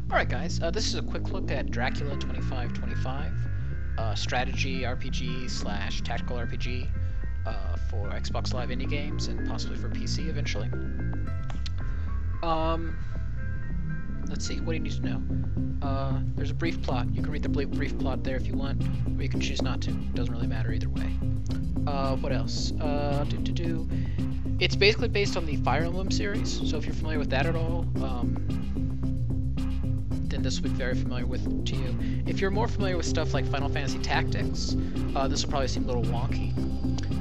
Alright guys, this is a quick look at Dracula 2525, strategy RPG / tactical RPG for Xbox Live indie games and possibly for PC eventually. Let's see, what do you need to know? There's a brief plot. You can read the brief plot there if you want, or you can choose not to. Doesn't really matter either way. What else? It's basically based on the Fire Emblem series, so if you're familiar with that at all, then this will be very familiar to you. If you're more familiar with stuff like Final Fantasy Tactics, this will probably seem a little wonky.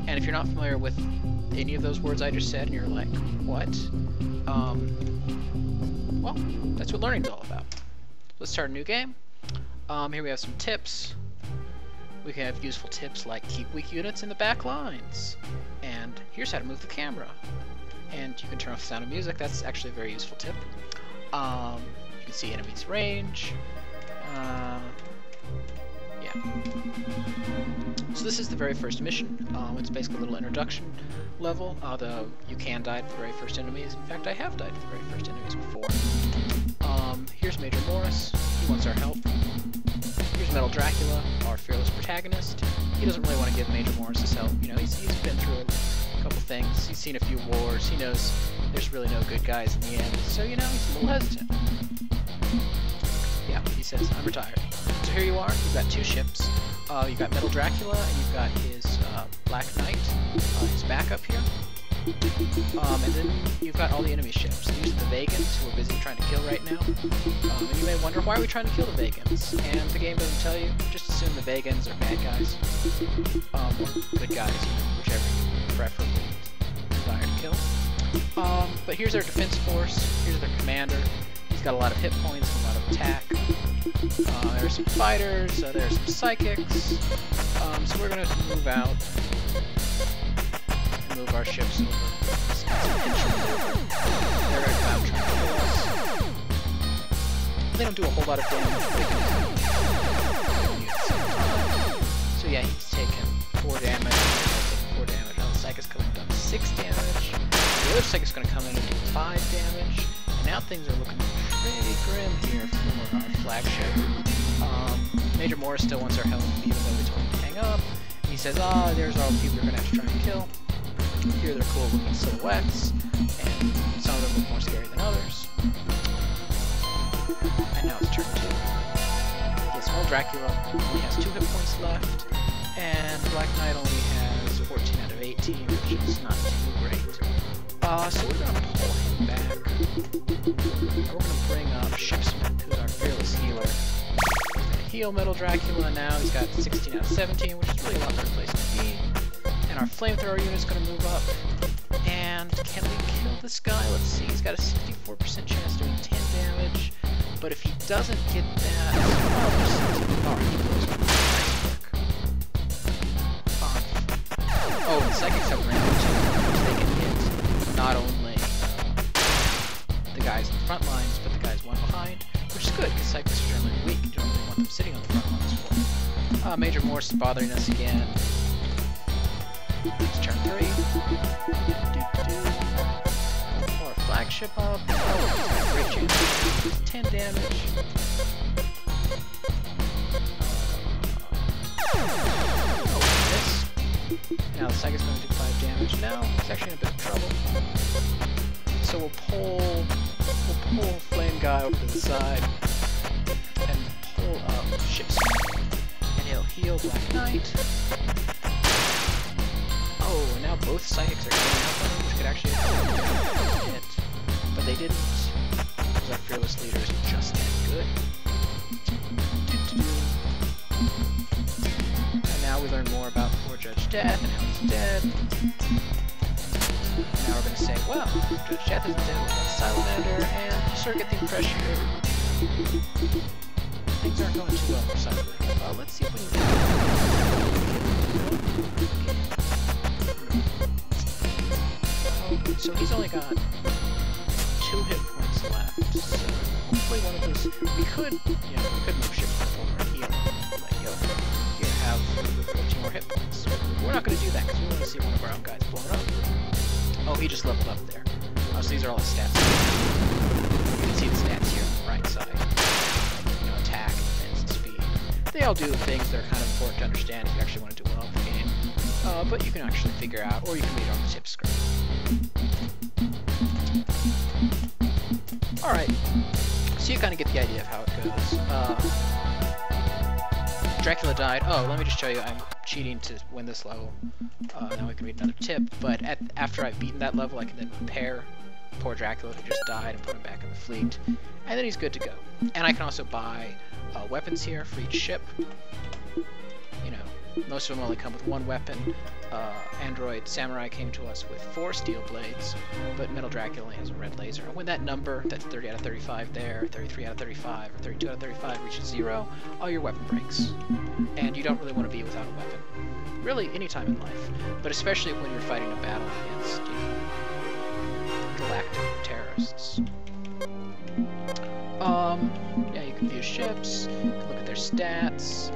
And if you're not familiar with any of those words I just said, and you're like, what? Well, that's what learning's all about. Let's start a new game. Here we have some tips. We can have useful tips like keep weak units in the back lines. And here's how to move the camera. And you can turn off the sound of music. That's actually a very useful tip. You can see enemies' range. Yeah. So this is the very first mission. It's basically a little introduction level, although you can die to the very first enemies. In fact, I have died to the very first enemies before. Here's Major Morris. He wants our help. Here's Metal Dracula, our fearless protagonist. He doesn't really want to give Major Morris his help. You know, he's been through a couple things. He's seen a few wars. He knows there's really no good guys in the end. So, you know, he's a little hesitant. Yeah, he says, I'm retired. So here you are. You've got two ships. You've got Metal Dracula, and you've got his Black Knight, his backup here. And then you've got all the enemy ships. These are the Vegans, who we're busy trying to kill right now. And you may wonder, why are we trying to kill the Vegans? And the game doesn't tell you. Just assume the Vegans are bad guys. Or good guys, whichever you preferably desire to kill. But here's their defense force. Here's their commander. He's got a lot of hit points and a lot of attack. There's some fighters. There's some psychics. So we're going to move out. Move our ships over. They're going to come out trying to kill us. They don't do a whole lot of damage. So yeah, he's taken 4 damage. 4 damage. Now the Psychic's coming down to 6 damage. The other Psychic's going to come in and do 5 damage. And now things are looking pretty grim here for our flagship. Major Morris still wants our help, even though we told him to hang up. And he says, there's all the people you're going to have to try and kill. Here they're cool looking silhouettes, and some of them look more scary than others. And now it's turn 2. Yes, well, Dracula only has 2 hit points left, and Black Knight only has 14 out of 18, which is not too great. So we're going to pull him back. We're going to bring up Shipsmith, who's our fearless healer. He's going to heal Metal Dracula now. He's got 16 out of 17, which is really a lot better place to be. And our flamethrower unit's going to move up. And can we kill this guy? Let's see. He's got a 64% chance of doing 10 damage. But if he doesn't get that, he blows up nice quick. Oh, and psychics have range too. They can hit not only the guys in the front lines, but the guys one behind, which is good because psychics are generally weak. You don't really want them sitting on the front lines for. Major Morse is bothering us again. It's turn 3. Pull our flagship up. Oh, great chance. 10 damage. Oh, miss. Now the Psychic's going to do 5 damage. Now he's actually in a bit of trouble. So we'll pull Flame Guy over to the side and pull up Shipsmith. And he'll heal Black Knight. Oh, and now both Psychics are getting up on him, which could actually hit. But they didn't, because our fearless leader is just that good. And now we learn more about poor Judge Death and how he's dead. And now we're going to say, well, Judge Death isn't dead, we've got Salamander, and you sort of get the impression that things aren't going too well for Salamander. Let's see if we can so he's only got 2 hit points left, so hopefully one of those, we could move Shipsmith over and heal him, like, here have 14 more hit points. We're not going to do that, because we want to see one of our own guys blown up. Oh, he just leveled up there. So these are all his stats. You can see the stats here on the right side. all do things that are kind of important to understand if you actually want to do well with the game. But you can actually figure out, or you can read on the tip screen. Alright, so you kind of get the idea of how it goes. Dracula died. Oh, let me just show you, I'm cheating to win this level. Now we can read another tip, but after I've beaten that level, I can then repair poor Dracula who just died and put him back in the fleet, and then he's good to go. And I can also buy weapons here for each ship. You know, most of them only come with one weapon. Android Samurai came to us with 4 steel blades, but Metal Dracula only has a red laser. And when that number, that's 30 out of 35 there, 33 out of 35, or 32 out of 35 reaches 0, all your weapon breaks. And you don't really want to be without a weapon. Really, any time in life. But especially when you're fighting a battle against, you know, galactic terrorists. Yeah, you can view ships, you can look at their stats,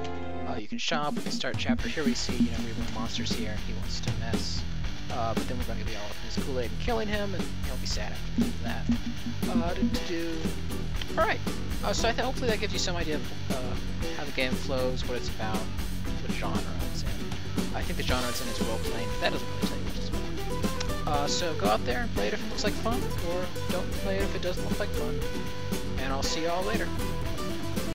you can shop, we can start chapter. Here we see, you know, we have monsters here, and he wants to mess. But then we're going to be all up in his Kool-Aid and killing him, and he'll be sad after that. Alright, so hopefully that gives you some idea of how the game flows, what it's about, what genre it's in. I think the genre it's in is role-playing, but that doesn't really tell you what it's about. So go out there and play it if it looks like fun, or don't play it if it doesn't look like fun. And I'll see y'all later.